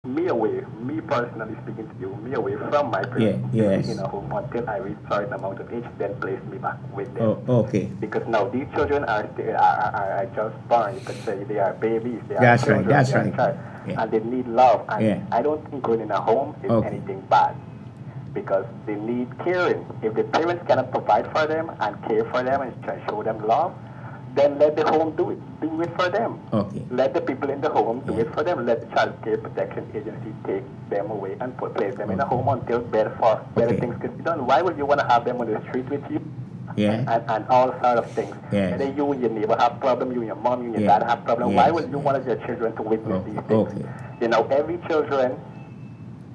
me personally speaking to you, me away from my Yeah, parents in yes. a home until I reach certain amount of age, then place me back with them. Oh, okay. Because now these children are just born. You could say they are babies, they are That's right. children, That's they are right. child, Yeah. and they need love. And Yeah. I don't think going in a home is Okay. anything bad because they need caring. If the parents cannot provide for them and care for them and show them love, then let the home do it for them. Okay. Let the people in the home do Yeah. it for them. Let the child care protection agency take them away and place them in a Okay. home until better Okay. things can be done. Why would you want to have them on the street with you? Yeah. And all sort of things. Yes. Whether you and your neighbor have problem, you and your mom, you and your Yeah. dad have problem. Yes. Why would you want your children to witness Okay. these things? Okay. You know, every children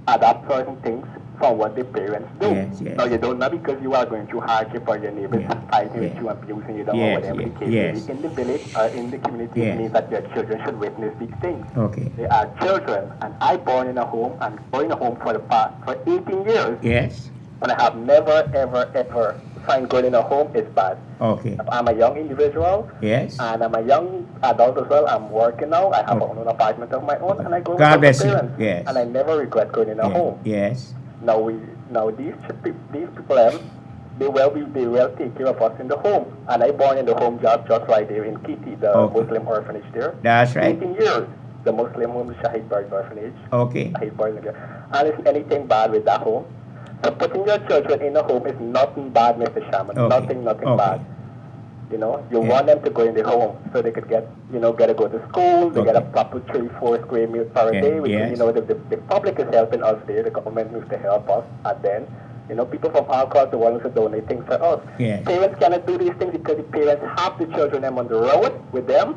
adapt certain things from what their parents do. Yes, yes. Now you don't know because you are going through hardship or your neighbors Yeah, fighting with yeah. you, abusing you, or Yes, whatever the yes, case yes. may be. In the village or in the community, Yes. it means that your children should witness these things. Okay. They are children, and I born in a home and born in a home for the past for 18 years, Yes. and I have never ever find going in a home is bad. Okay. I'm a young individual, Yes. and I'm a young adult as well. I'm working now. I have Okay. my own apartment of my own, and I go God with my bless you. parents. Yes. And I never regret going in a Yeah. home. Yes. Now these people they will take care of us in the home. And I born in the home just right there in Kitty, the Okay. Muslim orphanage there. That's right. 18 years. The Muslim home, Shahid Bari orphanage. Okay. Shahid Bari. And is anything bad with that home? So putting your children in a home is nothing bad, Mr. Shaman. Okay. Nothing Okay. bad. You know, you Yeah. want them to go in the home so they could get to go to school. They get a Okay. proper 3-4 square meals per Yeah, day. Which yes. the public is helping us there. The government needs to help us. And then, people from all across the world to donate things for us. Yes. Parents cannot do these things because the parents have the children them on the road with them.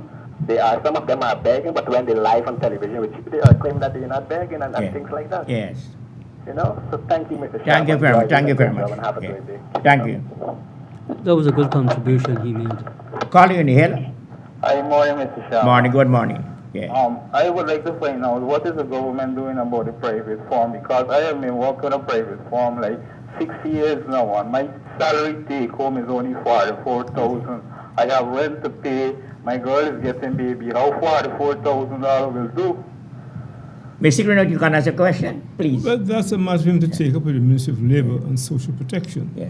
Some of them are begging, but when they live on television, which they are claiming that they're not begging and Yeah. things like that. Yes. So thank you, Mr. Thank you Shaman. very much. Enjoy Thank you this very much. and have a Yeah. great day. Thank you. That was a good contribution he made. Calling in here. Hi, morning, Mr. Shaman. Morning. Good morning. Yeah. I would like to find out what is the government doing about the private farm, because I have been working on a private farm like 6 years now, and my salary take home is only 44,000. I have rent to pay. My girl is getting baby. How $44,000 will do? Mr. Greenwood, you can ask a question, please. Well, that's a matter for him to take up with the Ministry of Labour and Social Protection. Yeah.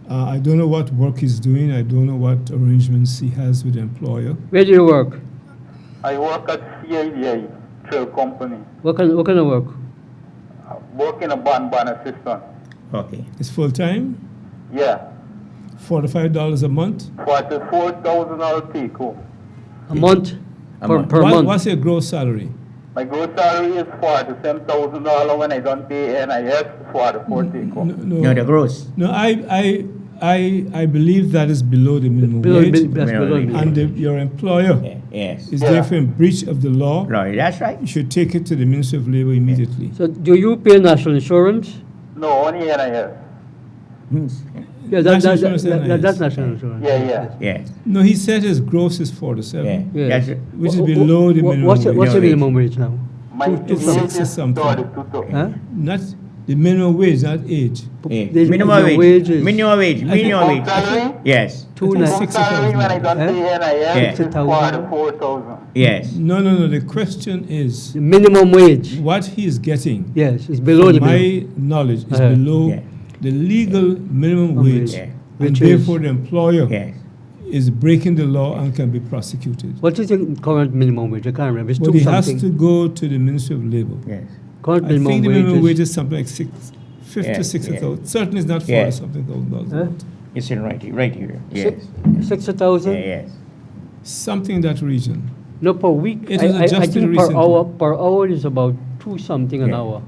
I don't know what work he's doing. I don't know what arrangements he has with the employer. Where do you work? I work at CIDI Trail Company. What kind of work? Work in a ban assistant. Okay. It's full time, Yeah. $45 a month. $44,000 take home. A month? A Per, month. per month? What's your gross salary? My gross salary is $47,000 when I don't pay NIS, 44 take home. No, the gross. No, I believe that is below the minimum Below, wage, that's below me. and your employer Yeah. Yes. is Yeah. therefore in breach of the law. Right. That's right. You should take it to the Ministry of Labour immediately. So do you pay national insurance? No, only NIS. Hmm. Yeah, National insurance and that's NIS. national insurance. Yeah. Yeah. No, he said his gross is Yeah. 47, Yeah. That's which is Wha- below the wha- minimum what's wage. what's the Minimum minimum wage now? My It's age 6 or is something. 32. Huh? Not the minimum wage, not age. Yeah. The Minimum minimum wage. wage is- Minimum wage. Minimum Home wage. salary? Yes. Two I think nine- Home 60,000. salary when I don't Eh? pay NIS Yeah. is 60,000. 44,000. Yes. No. The question is, The minimum wage. what he is getting, Yes, it's below the from minimum. my knowledge, is Uh-huh. below Yeah. the legal minimum wage, Yeah. and Which is- therefore the employer Yes. is breaking the law and can be prosecuted. What is the current minimum wage? I can't remember. It's But two he has something. to go to the Ministry of Labour. Yes. Current I think minimum the wage minimum is wage is something like 50, Yeah, 60,000. Certainly it's not 40 Yeah. something thousand dollars. a Huh? month. It's in right here. Yes. 60,000. Yeah, yes. Something in that region. No, per week. It I was adjusted think recently. per hour is about two something an Yeah. hour.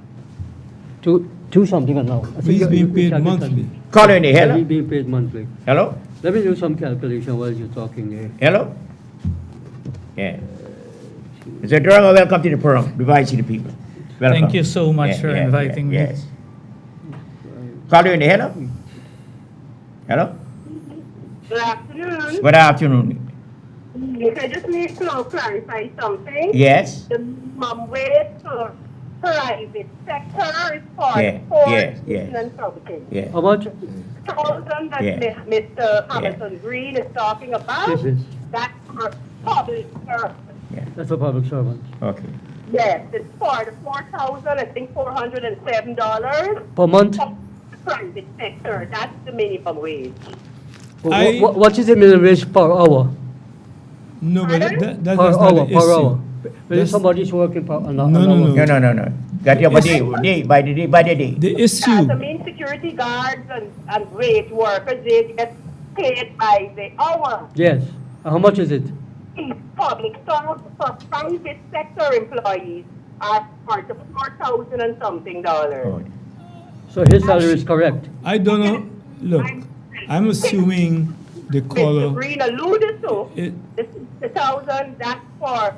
Two something an hour. I But think he's you- being you paid calculate monthly. that. Call in the Yeah, hello. he's being paid monthly. Hello. Let me do some calculation while you're talking there. Hello. Yeah. Mr. Durango, welcome to the program. Divide to the people. Welcome. Thank you so much Yeah, for yeah, inviting me. Yes. Call you in the hello. Hello. Good afternoon. Good afternoon. Yes, I just need to clarify something. Yes. The minimum wage for private sector is Yeah, for yes, yes. and something. Yeah. How much? Thousand that Yeah. Mr. Hamilton Green is talking about, Yes, yes. that's for public service. Yeah. That's for public servants. Okay. Yes, it's for the 4,000, I think $407 Per month? for the private sector. That's the minimum wage. I- What is the minimum wage per hour? No, but Pardon? that's Per not hour, the per issue. hour. When That's- somebody's working per an No, an no, hour. no. No. Got your body, by the day, by the day. The As issue, the main security guards and wage workers, they get paid by the hour. Yes. How much is it? Public service for private sector employees are for the 4,000 and something dollars. Oh, So his salary is correct. I don't know. Look, I'm assuming the Mr. caller. Green alluded to, It, the 60,000, that's for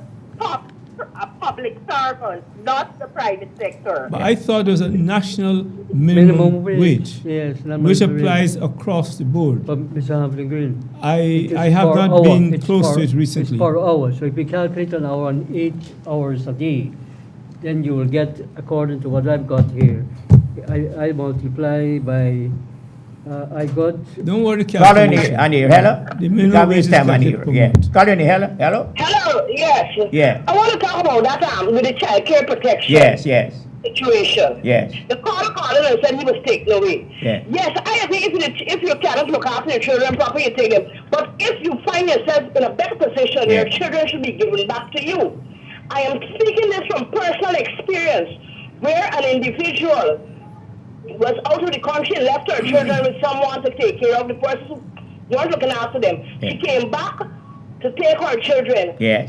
public servants, not the private sector. but I thought there was a national minimum wage, Yes. minimum which wage. applies across the board. But Mr. Havlin Green. I it's have per not hour. been It's close per- to it recently. It's per hour. So if you calculate an hour on 8 hours a day, then you will get, according to what I've got here, I multiply by, I got, Don't worry, Call in calculation. Andy, hello? The minimum Can't wage waste is time, Andy. calculated per Yeah. month. Call in, hello? Hello, yes. Yeah. I want to talk about that with the child care protection Yes. situation. Yes. The caller called in and said he was taken away. Yeah. Yes, I agree. If you cannot look after your children properly, you take them. But if you find yourself in a better position, Yeah. your children should be given back to you. I am speaking this from personal experience, where an individual was out of the country and left her children with someone to take care of. The person who weren't looking after them. She Yeah. came back to take her children. Yes.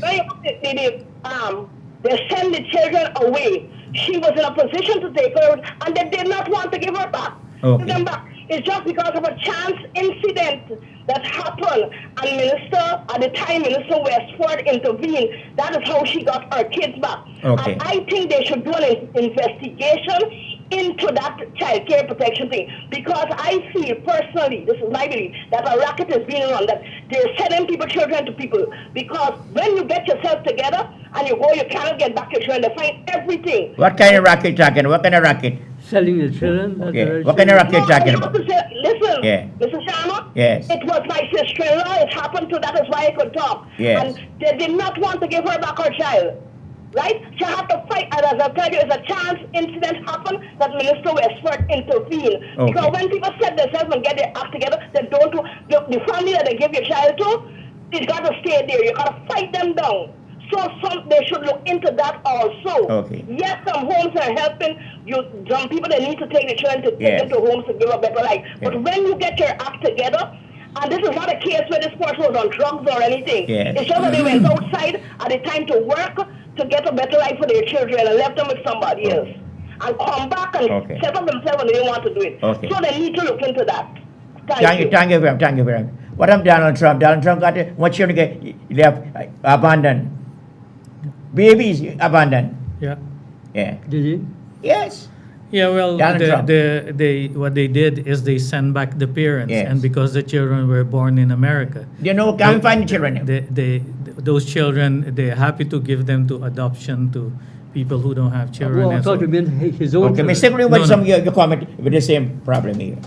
They send the children away. She was in a position to take her, and they did not want to give her back. Okay. Give them back. It's just because of a chance incident that happened, and at the time, Minister Westford intervened. That is how she got her kids back. Okay. And I think they should do an investigation into that child care protection thing, because I feel personally, this is my belief, that a racket is being run, that they're sending children to people, because when you get yourself together and you go, you cannot get back your children, they find everything. What kind of racket talking? What kind of racket? selling the children. That's Okay. very What kind of serious. racket talking you about? have to say, listen, Yeah. Mr. Sharma, Yes. it was my sister-in-law, it happened to, that is why I could talk. Yes. And they did not want to give her back her child. Right? She had to fight, and as I tell you, it's a chance incident happened that Minister Westford intervened. Okay. Because when people set themselves and get their act together, they don't do, the family that they give your child to, it's got to stay there. You got to fight them down. So they should look into that also. Okay. Yes, some homes are helping you. Some people, they need to take the children to take Yes. them to homes to give a better life. But Yes. when you get your act together, and this is not a case where this person was on drugs or anything. Yes. It's just that they went outside at the time to work to get a better life for their children and left them with somebody else. And come back and Okay. set up themselves when they didn't want to do it. Okay. So they need to look into that. Thank you very much. What am Donald Trump? Donald Trump got what children get left abandoned. Babies abandoned. Yeah. Yeah. Did he? Yes. Yeah, well, Donald Trump. what they did is they sent back the parents, Yes. and because the children were born in America, You know, can't find the children. those children, they're happy to give them to adoption to people who don't have children. Oh, I and thought so- you meant his own Okay, children. Mr. Green, No, what no. some of your comment with the same problem here?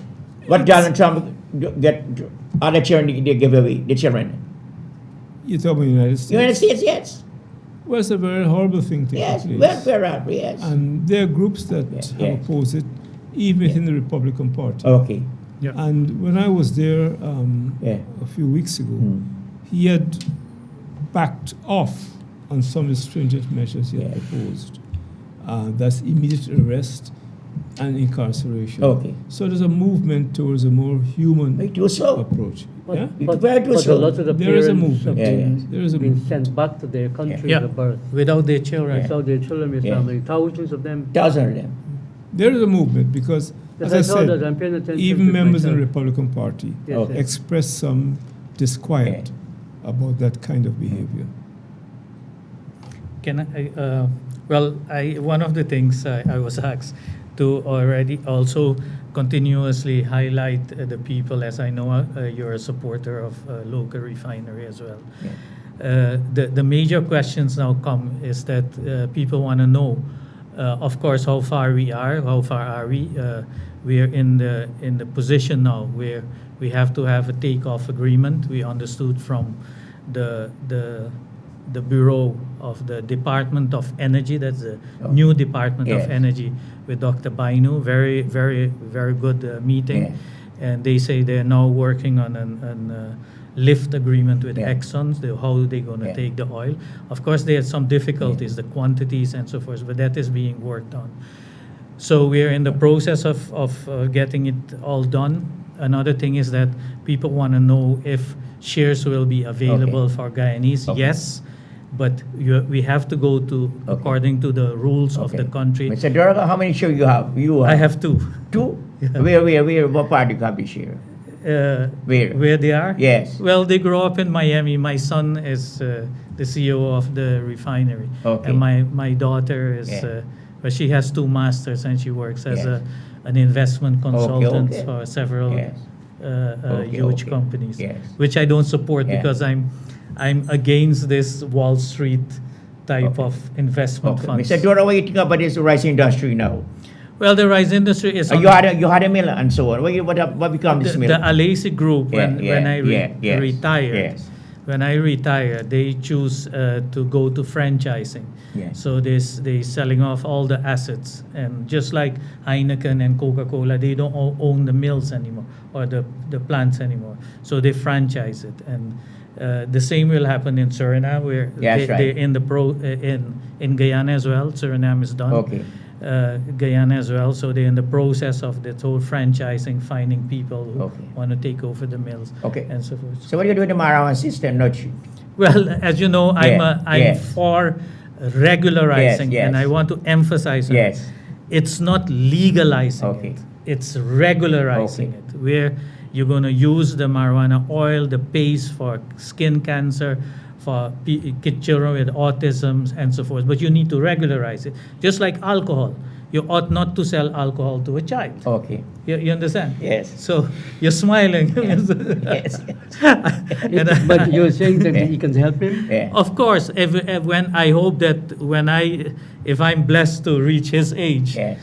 What Donald Trump get other children they give away, the children? You talk about the United States. United States, yes. Well, it's a very horrible thing to Yes, place. welfare act, yes. And there are groups that Yes, have yes. opposed it, even within the Republican Party. Okay. Yeah. And when I was there Yeah. a few weeks ago, Hmm. he had backed off on some of the stringent measures he had Yeah. proposed. That's immediate arrest and incarceration. Okay. So there's a movement towards a more human It was so. approach. But, Yeah? It but, very but so. a lot of the There is a parents movement. have Yeah, been, yes. There is a been movement. sent back to their countries Yeah. of birth. without their children. Without their children, Mr. Yes. Hamlin. Thousands of them. Thousands of them. There is a movement because, Yes, as I saw that. said, I'm paying attention even to members in the myself. Republican Party Yes, Okay. yes. expressed some disquiet about that kind of behavior. Can I, one of the things I was asked to already also continuously highlight the people, as I know you're a supporter of local refinery as well. Yeah. The major questions now come is that people want to know, of course, how far we are. How far are we? We are in the position now where we have to have a takeoff agreement. We understood from the the bureau of the Department of Energy. That's the Oh. new Department Yes. of Energy with Dr. Bainu. Very, very, very good meeting. Yes. And they say they're now working on lift agreement with Yeah. Exxon. How they're going to Yeah. take the oil. Of course, they had some difficulties, the quantities and so forth, but that is being worked on. So we're in the process of getting it all done. Another thing is that people want to know if shares will be available for Guyanese. Okay. Yes, but we have to go to according to the rules of the Okay. country. Mr. Duraga, how many shares you have? I have two. two. Yeah. Where? What part you have this share? Where? They are? Yes. Well, they grow up in Miami. My son is the CEO of the refinery. Okay. And my daughter is, Yeah. well, she has 2 masters and she works as Yes. an investment consultant okay. for several Yes. huge Okay. companies, Yes. which I don't support Yeah. because I'm against this Wall Street type Okay. of investment Okay. funds. Mr. Duraga, what do you think about this rice industry now? Well, the rice industry is on You had a mill and so on. What become this mill? the Alesi Group. Yeah, When I yes. retired, Yes. when I retired, they choose to go to franchising. Yes. So they selling off all the assets, and just like Heineken and Coca-Cola, they don't own the mills anymore or the plants anymore. So they franchise it, and the same will happen in Suriname, where Yes, right. they're in the in Guyana as well. Suriname is done. Okay. Guyana as well. So they're in the process of this whole franchising, finding people who Okay. want to take over the mills, Okay. and so forth. So what do you do with the Marawan system? Not you. Well, as you know, I'm Yes. for regularizing, Yes, yes. and I want to emphasize on Yes. it. It's not legalizing Okay. it; it's regularizing Okay. it, where you're going to use the marijuana oil, the paste for skin cancer, for children with autism and so forth. But you need to regularize it, just like alcohol. You ought not to sell alcohol to a child. Okay. You understand? Yes. So you're smiling. Yes. And, But you're saying that you can help him? Yeah. Of course, if when I hope that if I'm blessed to reach his age, Yes.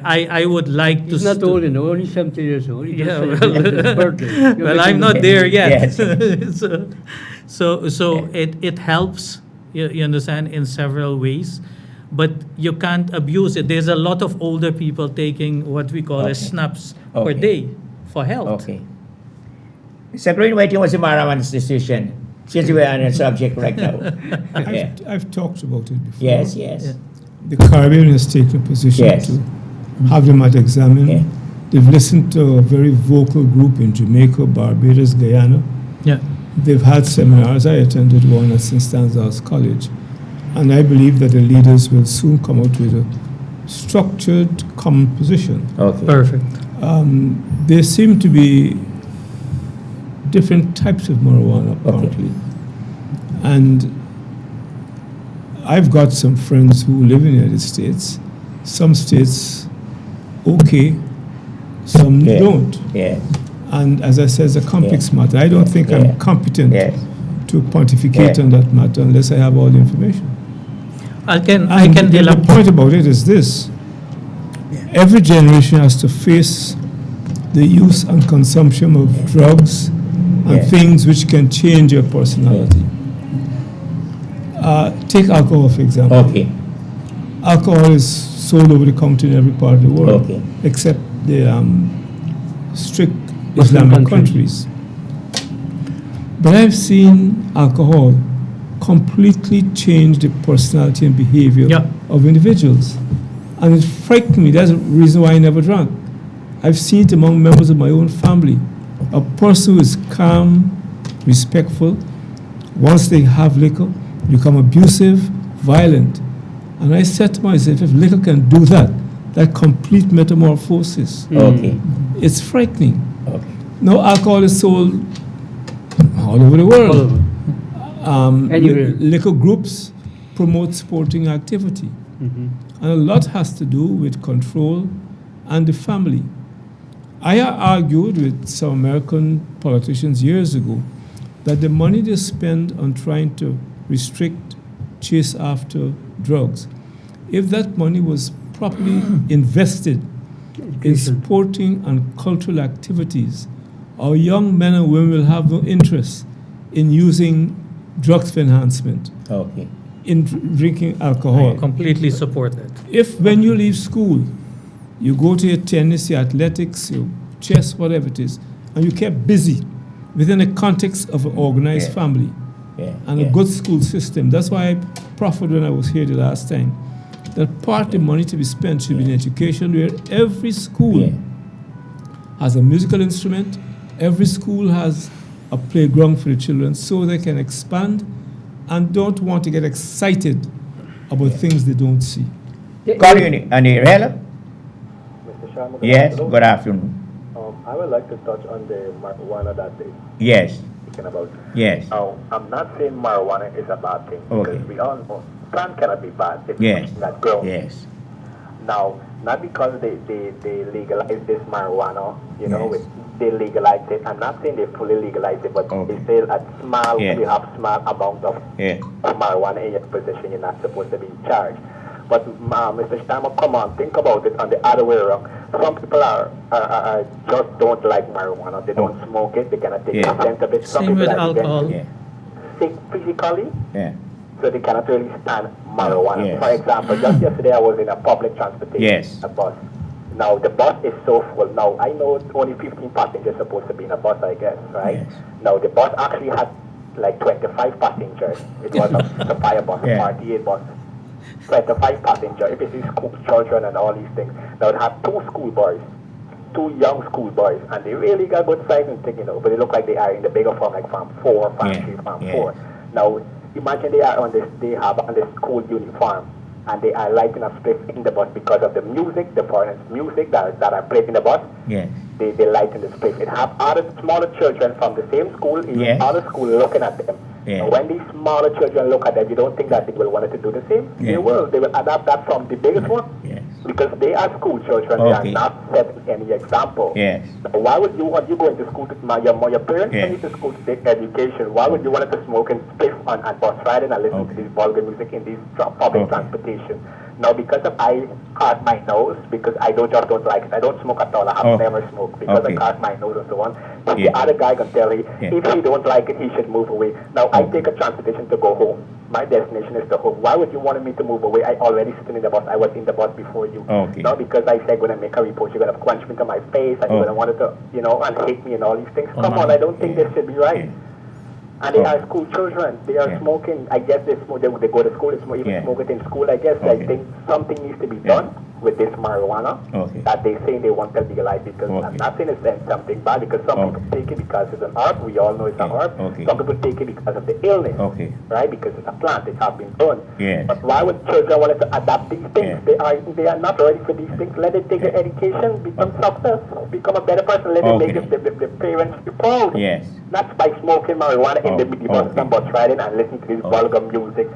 I would like He's to. not old, only 70 years old. He just Yeah, celebrated his birthday. You're well, I'm making not him- there yet. Yes. so it helps. You understand, in several ways, but you can't abuse it. There's a lot of older people taking what we call as Okay. snaps per Okay. day for health. Okay. Mr. Green, what was the Marawan's decision? Since we're on the subject right now. Yeah. I've talked about it before. Yes, yes. Yeah. The Caribbean has taken a position Yes. to have them at examine. Yeah. They've listened to a very vocal group in Jamaica, Barbados, Guyana. Yeah. They've had seminars. I attended one at St. Stanislaus College. And I believe that the leaders will soon come out with a structured common position. Okay. Perfect. There seem to be different types of marijuana, apparently. And I've got some friends who live in the United States. Some states, okay, some Yeah. don't. Yes. And as I said, it's a complex Yeah. matter. I don't think Yeah. I'm competent Yes. to pontificate Yeah. on that matter unless I have all the information. I can And the elaborate. point about it is this. Every generation has to face the use and consumption of drugs and Yeah. things which can change your personality. Take alcohol, for example. Okay. Alcohol is sold over the counter in every part of the world, Okay. except the strict Muslim Islamic countries. countries. But I've seen alcohol completely change the personality and behavior Yeah. of individuals. And it frightened me. That's the reason why I never drank. I've seen it among members of my own family. A person who is calm, respectful, once they have liquor, become abusive, violent. And I said to myself, if liquor can do that, that complete metamorphosis, Okay. it's frightening. Okay. Now alcohol is sold all over the world. All over. Anywhere. Liquor groups promote sporting activity. Mhm. And a lot has to do with control and the family. I argued with some American politicians years ago that the money they spend on trying to restrict, chase after drugs, if that money was properly invested in Education. sporting and cultural activities, our young men and women will have no interest in using drugs for enhancement, Okay. in drinking alcohol. Completely support that. If when you leave school, you go to your tennis, your athletics, your chess, whatever it is, and you kept busy within the context of an organized Yeah. family Yeah. and yeah. a good school system. That's why I proffered when I was here the last time that part of the money to be spent should be in education, where every school Yeah. has a musical instrument, every school has a playground for the children so they can expand and don't want to get excited about things they don't see. Call you, Andy. Hello? Mr. Sharma, Yes, good afternoon. I would like to touch on the marijuana that they Yes, speaking about. yes, Now, I'm not saying marijuana is a bad thing, Okay. because we all know plant cannot be bad if yes, it's not grown. yes, Now, not because they legalize this marijuana, you know, Yes. they legalize it. I'm not saying they fully legalize it, but Okay. they say a small, Yes. you have small amount of yeah, marijuana in your possession, you're not supposed to be charged. But Mr. Stammer, come on, think about it on the other way around. Some people are just don't like marijuana. They don't smoke it. They cannot take Yeah. the scent of it. Some Same people with are even alcohol. yeah, sick physically, yeah, so they cannot really stand marijuana. Yes. For example, just yesterday I was in a public transportation, Yes. a bus. Now the bus is so full. Now I know only 15 passengers supposed to be in a bus, I guess, right? Yes. Now the bus actually had like 25 passengers. It was a fire bus, Yeah. a 48 bus. 25 passengers. If it is school children and all these things. Now it had two schoolboys, two young schoolboys, and they really got good size and thing, you know, but they look like they are in the bigger farm, like farm 4, farm Yeah. 3, farm Yeah. 4. Now imagine they are on this, they have on the school uniform, and they are lighting a split in the bus because of the music, the foreign music that are played in the bus. yes, They light in the space. It have other smaller children from the same school, in Yes. other school looking at them. Yeah. And when these smaller children look at them, you don't think that they will want to do the same? Yeah. They will. They will adapt that from the biggest one. yes, Because they are school children. Okay. They are not setting any example. yes, Now, why would you want you going to school to your parents Yeah. send you to school to take education? Why would you want to smoke and spliff on bus riding and listen Okay. to this vulgar music in these public Okay. transportation? Now, because of I cut my nose, because I just don't like it. I don't smoke at all. I have Oh. never smoked because Okay. I cut my nose and so on. Yeah. The other guy can tell you, Yeah. if he don't like it, he should move away. Now, I Okay. take a transportation to go home. My destination is the home. Why would you want me to move away? I already sitting in the bus. I was in the bus before you. Okay. Now, because I said going to make a report, you're going to punch me to my face, and you're going to want to, you know, and hate me and all these things. Oh, Come my. on, I don't think Yeah. this should be right. Yeah. And they Oh. are school children. They are Yeah. smoking. I guess they smoke. They go to school. They smoke, even Yeah. smoke it in school. I guess I Okay. think something needs to be Yeah. done with this marijuana Okay. that they say they want to legalize. Because Okay. I'm not saying it's something bad. Because some Okay. people take it because it's an herb. We all know it's a Yeah. herb. Okay. Some people take it because of the illness. Okay. Right? Because it's a plant. It has been grown. Yes. But why would children want to adapt these things? Yeah. They are not ready for these things. Let them take their education, become success, become a better person. Let them make Okay. the parents be proud. yes, Not by smoking marijuana in the bus Okay. and bus riding and listening to this Okay. vulgar music.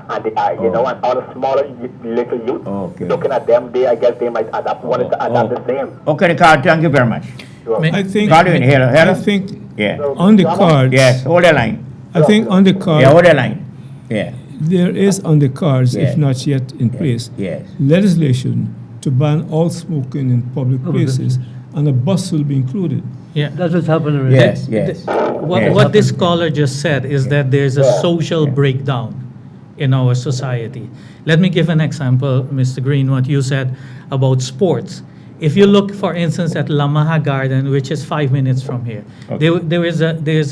And they are, you know, and all the smaller little youth, Okay. looking at them, I guess they might adapt, wanted to adapt the same. Okay, Carl, thank you very much. So, May- I think, Call you in here, I hello? think Yeah, on the cards, yes, hold the line. I think on the Yeah, card, hold the line. Yeah, there is on the cards, Yeah. if not yet in place, yes, legislation to ban all smoking in public places, and a bus will be included. Yeah. That's what's happening already. yes, yes. What, Yes. what this caller just said is that there's a social breakdown in our society. Let me give an example, Mr. Green, what you said about sports. If you look, for instance, at Lamaha Garden, which is 5 minutes from here, Okay. there's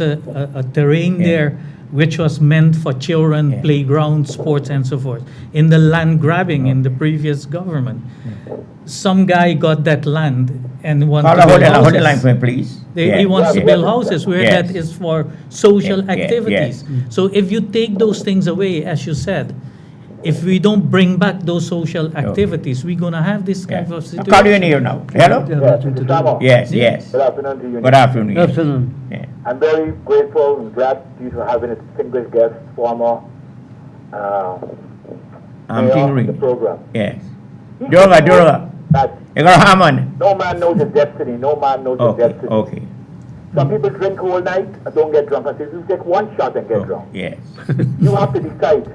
a terrain Yeah. there which was meant for children, Yeah. playground, sports, and so forth. In the land grabbing in the previous government, some guy got that land and wanted Hold to the build line, hold the line houses. for me, please. He Yeah, wants to yeah. build houses where Yes. that is for social Yeah, yeah, activities. yes. So if you take those things away, as you said, if we don't bring back those social activities, we're gonna have this kind Yeah. of I'll call you in situation. here now. Hello? They have yeah, nothing to Mr. do. Samo, Yes, yes. good afternoon to you. Good afternoon. Good afternoon. Yeah. I'm very grateful and glad you for having a distinguished guest, former I'm mayor King of the Ring. program. Yes. Durga. That You got a Hammond? no man knows his destiny. No man knows his Okay, destiny. okay. Some people drink all night and don't get drunk. I say, you take one shot and get Oh, drunk. yes. You have to decide.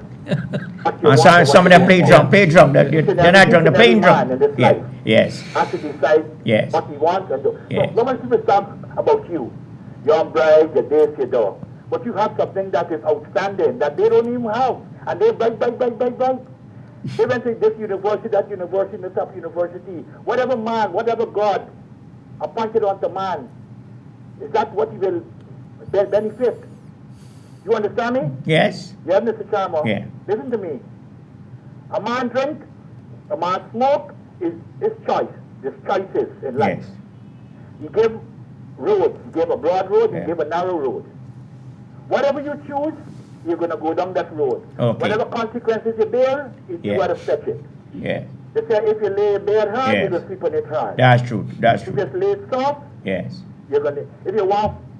what you And want some of and them what play you drum, want. play drum. They're Each and not every- drunk, they're each playing and every man drum. in this Yeah, life yes, has to decide Yes. what he wants and do. Yes. So, no many people talk about you. You're bright, you're this, you're that. but you have something that is outstanding that they don't even have, and they bright. Eventually, this university, that university, the top university, whatever man, whatever God appointed unto man, is that what he will benefit? You understand me? Yes. Yeah, Mr. Charmer. Yeah. Listen to me. A man drink, a man smoke is his choice. There's choices in life. Yes. He gave roads. He gave a broad road. Yeah. He gave a narrow road. Whatever you choose, you're going to go down that road. Okay. Whatever consequences you bear, you Yeah. got to fetch it. Yes. They say if you lay bare hard, Yes. you will sleep on it hard. That's true. That's If you true. just lay it soft, Yes. you're going to,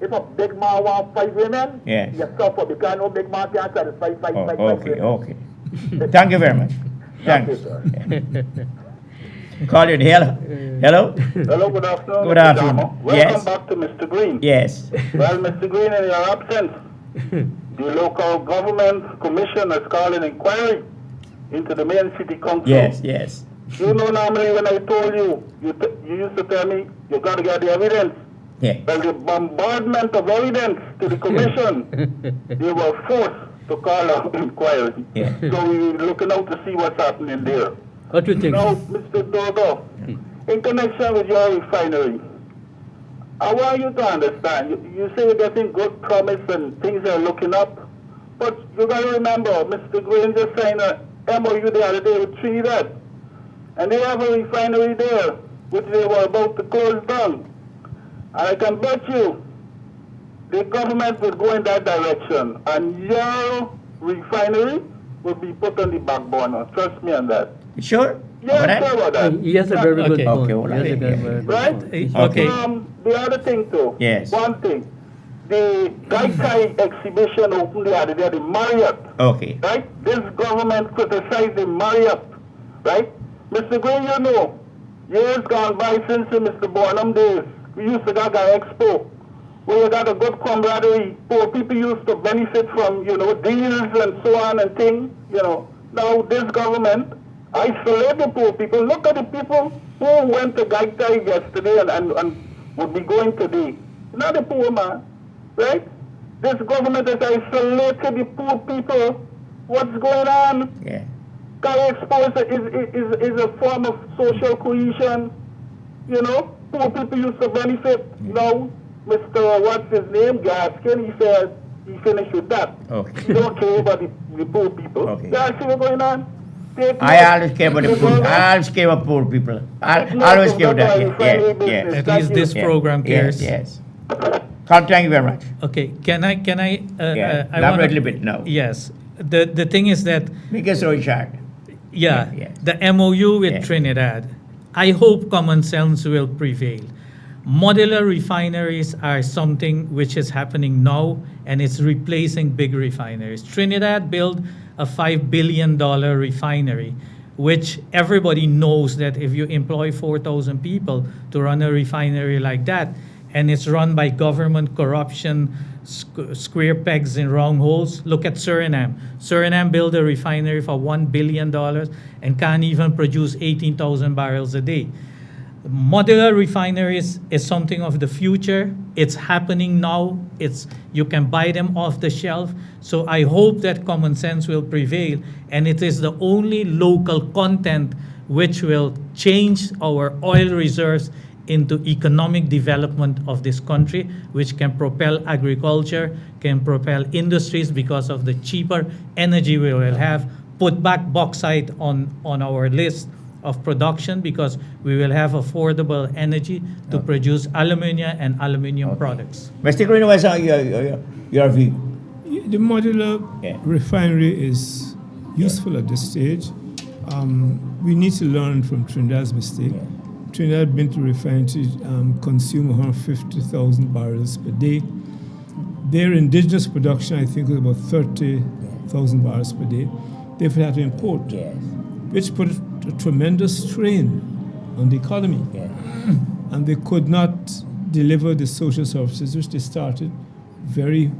if a big man wants 5 women, Yes. you suffer because no big man can satisfy five Oh, okay. women. Okay. Thank you very much. Thank you, Thanks. sir. Call it. Hello. Hello. Hello, good afternoon. Good Mr. afternoon. Damo. Welcome Yes. back to Mr. Green. Yes. Well, Mr. Green, in your absence, the local government commission has called an inquiry into the main city council. Yes. Yes. You know, normally when I told you, you used to tell me, you got to get the evidence. Yeah. Well, the bombardment of evidence to the commission, they were forced to call an inquiry. Yeah. So we're looking out to see what's happening there. What do you think? Now, Mr. Dogo, in connection with your refinery, I want you to understand, you say you're getting good promise and things are looking up, but you got to remember, Mr. Green just signed a MOU the other day with Trinidad, and they have a refinery there, which they were about to close down. And I can bet you the government will go in that direction, and your refinery will be put on the back burner. Trust me on that. Sure. Yes, Alright. sure about that. He has a very good Okay. point. Okay, all He has a right, very, yeah. very good Right? point. Okay. The other thing too. Yes. One thing. The Gaikai exhibition opened the other day, the Marriott. Okay. Right? This government criticized the Marriott. Right? Mr. Green, you know, years gone by since the Mr. Bonham days, we used to have our expo, where you got a good camaraderie. Poor people used to benefit from, deals and so on and things, Now this government isolate the poor people. Look at the people who went to Gaitai yesterday and would be going today. Not the poor man, right? This government has isolated the poor people. What's going on? Yeah. Gai Expo is a form of social cohesion. Poor people used to benefit. Now, Mr. What's his name, Gaskin, he said he finished with that. Okay. He don't care about the poor people. Okay. Yeah, see what's going on? I always care about the poor. I always care about poor people. I always care about that. Yes. Yes. At least this Yes. program cares. Yes. Carl, thank you very much. Okay, can I? Yeah. I Elaborate wanna- a little bit now. Yes, the thing is that Make it so short. yeah, Yes. the MOU with Yeah. Trinidad. I hope common sense will prevail. Modular refineries are something which is happening now, and it's replacing big refineries. Trinidad built a $5 billion refinery, which everybody knows that if you employ 4,000 people to run a refinery like that, and it's run by government corruption, square pegs in round holes. Look at Suriname. Suriname built a refinery for $1 billion and can't even produce 18,000 barrels a day. Modular refineries is something of the future. It's happening now. You can buy them off the shelf. So I hope that common sense will prevail, and it is the only local content which will change our oil reserves into economic development of this country, which can propel agriculture, can propel industries because of the cheaper energy we will have, put back bauxite on our list of production because we will have affordable energy to produce aluminium and aluminium products. Mr. Green, what's your view? The modular Yeah. refinery is useful at this stage. We need to learn from Trinidad's mistake. Yeah. Trinidad built a refinery to consume 150,000 barrels per day. Their indigenous production, I think, was about 30,000 barrels per day. Therefore, had to import, Yes. which put a tremendous strain on the economy. Yeah. And they could not deliver the social services which they started very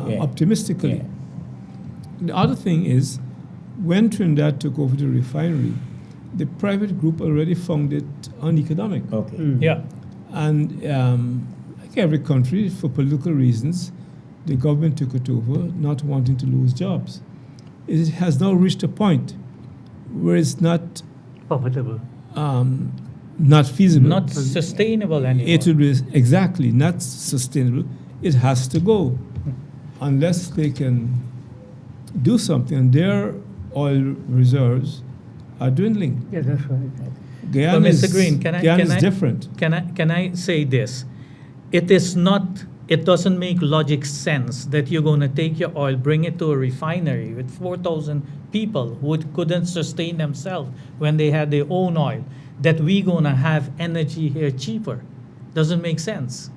Yeah. optimistically. Yeah. The other thing is, when Trinidad took over the refinery, the private group already found it uneconomic. Okay. Yeah. And like every country, for political reasons, the government took it over, not wanting to lose jobs. It has now reached a point where it's not Profitable. not feasible. Not sustainable anymore. It will be exactly not sustainable. It has to go unless they can do something. And their oil reserves are dwindling. Yeah, that's right. Guyana Well, is, Mr. Green, Guyana is different. Can I say this? It is not. It doesn't make logic sense that you're going to take your oil, bring it to a refinery with 4,000 people who couldn't sustain themselves when they had their own oil, that we're going to have energy here cheaper. Doesn't make sense.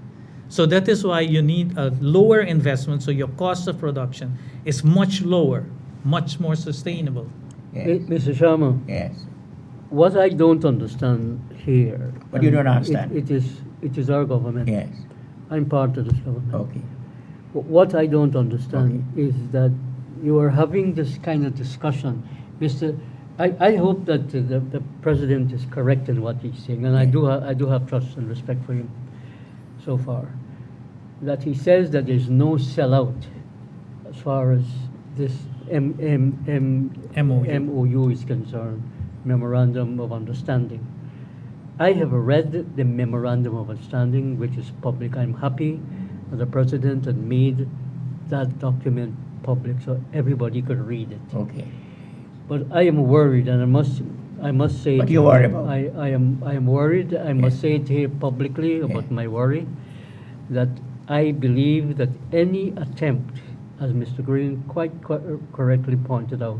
So that is why you need a lower investment, so your cost of production is much lower, much more sustainable. Yes. Mr. Sharma, Yes. what I don't understand here. What you don't and understand? It is our government. Yes. I'm part of this government. Okay. What I don't understand is that you are having this kind of discussion, Mr. I hope that the president is correct in what he's saying, and I do have trust and respect for him so far. That he says that there's no sellout as far as this MOU is concerned, Memorandum of Understanding. I have read the Memorandum of Understanding, which is public. I'm happy that the president had made that document public so everybody could read it. Okay. But I am worried, and I must say. What you worry about? I am worried. I must say it here publicly about my worry, that I believe that any attempt, as Mr. Green quite correctly pointed out,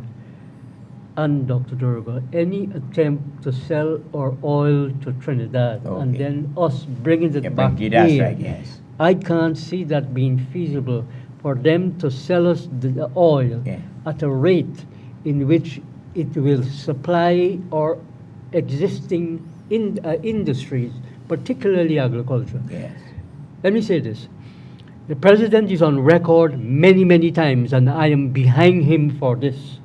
and Dr. Durga, any attempt to sell our oil to Trinidad and Okay. then us bringing it Yeah, back that's here, right, yes. I can't see that being feasible for them to sell us the oil Yeah. at a rate in which it will supply our existing industries, particularly agriculture. Yes. Let me say this. The president is on record many times, and I am behind him for this.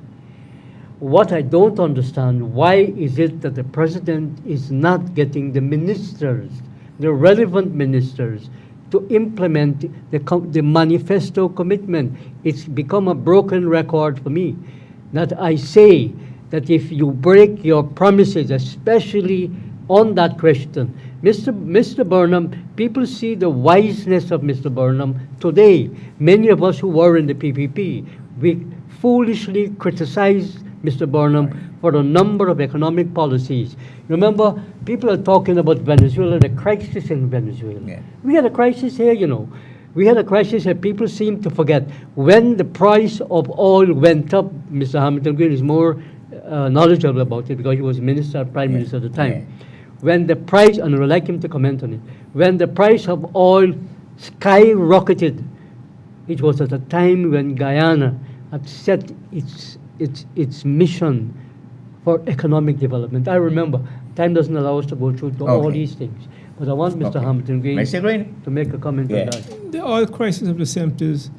What I don't understand, why is it that the president is not getting the ministers, the relevant ministers, to implement the manifesto commitment? It's become a broken record for me. That I say that if you break your promises, especially on that question, Mr. Burnham, people see the wiseness of Mr. Burnham today. Many of us who were in the PPP, we foolishly criticized Mr. Burnham for a number of economic policies. Remember, people are talking about Venezuela, the crisis in Venezuela. Yeah. We had a crisis here, you know. We had a crisis that people seem to forget. When the price of oil went up, Mr. Hamilton Green is more knowledgeable about it because he was prime minister at the time. Yeah. When the price, and I would like him to comment on it, when the price of oil skyrocketed, it was at a time when Guyana had set its mission for economic development. I remember, time doesn't allow us to go through all Okay. these things. But I want Mr. Okay. Hamilton Green Mr. Green? to make a comment Yeah. on that. The oil crisis of the Sept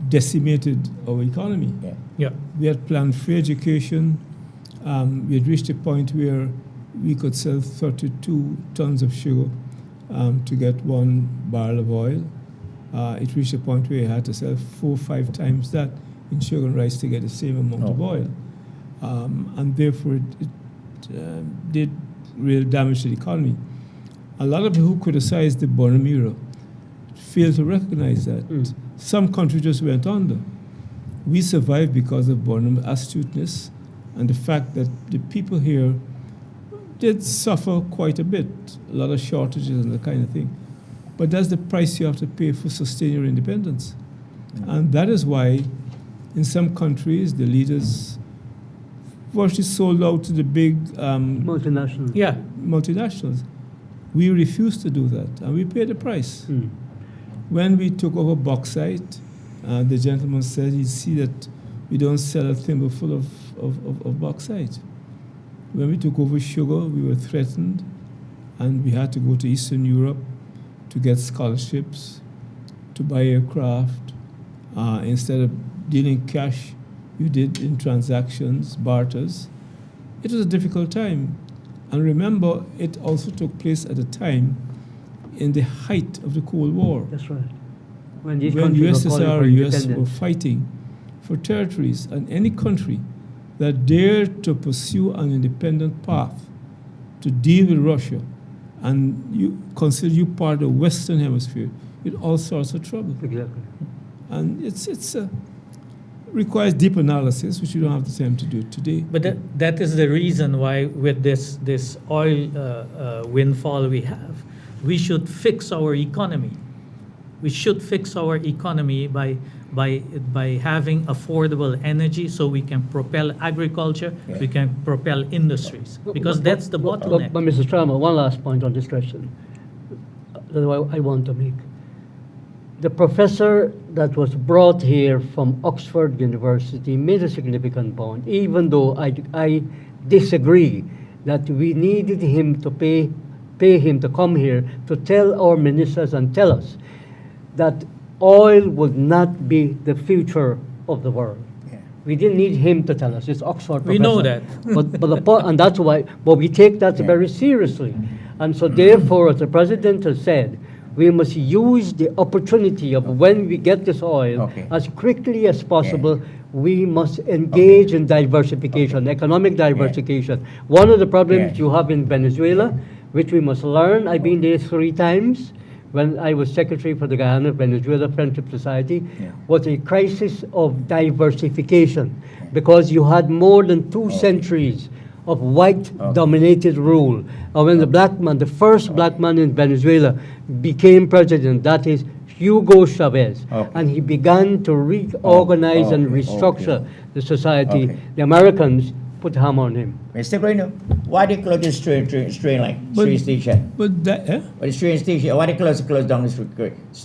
decimated our economy. Yeah. Yeah. We had planned free education. We had reached a point where we could sell 32 tons of sugar to get 1 barrel of oil. It reached a point where you had to sell 4 or 5 times that in sugar and rice to get the same amount of oil. And therefore it did real damage to the economy. A lot of people who criticized the Burnham era failed to recognize that. Some countries just went under. We survived because of Burnham's astuteness and the fact that the people here did suffer quite a bit, a lot of shortages and that kind of thing. But that's the price you have to pay for sustaining your independence. And that is why in some countries the leaders virtually sold out to the big Multinational. Yeah. multinationals. We refused to do that, and we paid the price. When we took over bauxite, the gentleman said he'd see that we don't sell a thimbleful of bauxite. When we took over sugar, we were threatened, and we had to go to Eastern Europe to get scholarships, to buy aircraft. Instead of dealing cash, you did in transactions, barters. It was a difficult time. And remember, it also took place at a time in the height of the Cold War. That's right. When these when countries were calling USSR for and US were independence. fighting for territories, and any country that dared to pursue an independent path to deal with Russia and you consider you part of the Western Hemisphere with all sorts of trouble. Exactly. And it's requires deep analysis, which you don't have the time to do today. But that is the reason why with this oil windfall we have, we should fix our economy. We should fix our economy by having affordable energy so we can propel agriculture, we can propel industries, because that's the bottleneck. But Mr. Chairman, one last point on this question that I want to make. The professor that was brought here from Oxford University made a significant point, even though I disagree that we needed him to pay him to come here to tell our ministers and tell us that oil would not be the future of the world. We didn't need him to tell us. It's Oxford professor. We know that. And that's why, but we take that very seriously. And so therefore, as the president has said, we must use the opportunity of when we get this oil as quickly as possible. We must engage in diversification, economic diversification. One of the problems you have in Venezuela, which we must learn, I've been there 3 times, when I was secretary for the Guyana Venezuela Friendship Society, was a crisis of diversification, because you had more than 2 centuries of white-dominated rule. And when the first black man in Venezuela became president, that is Hugo Chavez, and he began to reorganize and restructure the society. The Americans put a hammer on him. Mr. Green, why they close this train line, train station? But that, But the train station, why they close down this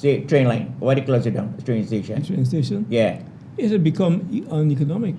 train line? Why they close it down, the train station? train station, Yeah. it had become uneconomic.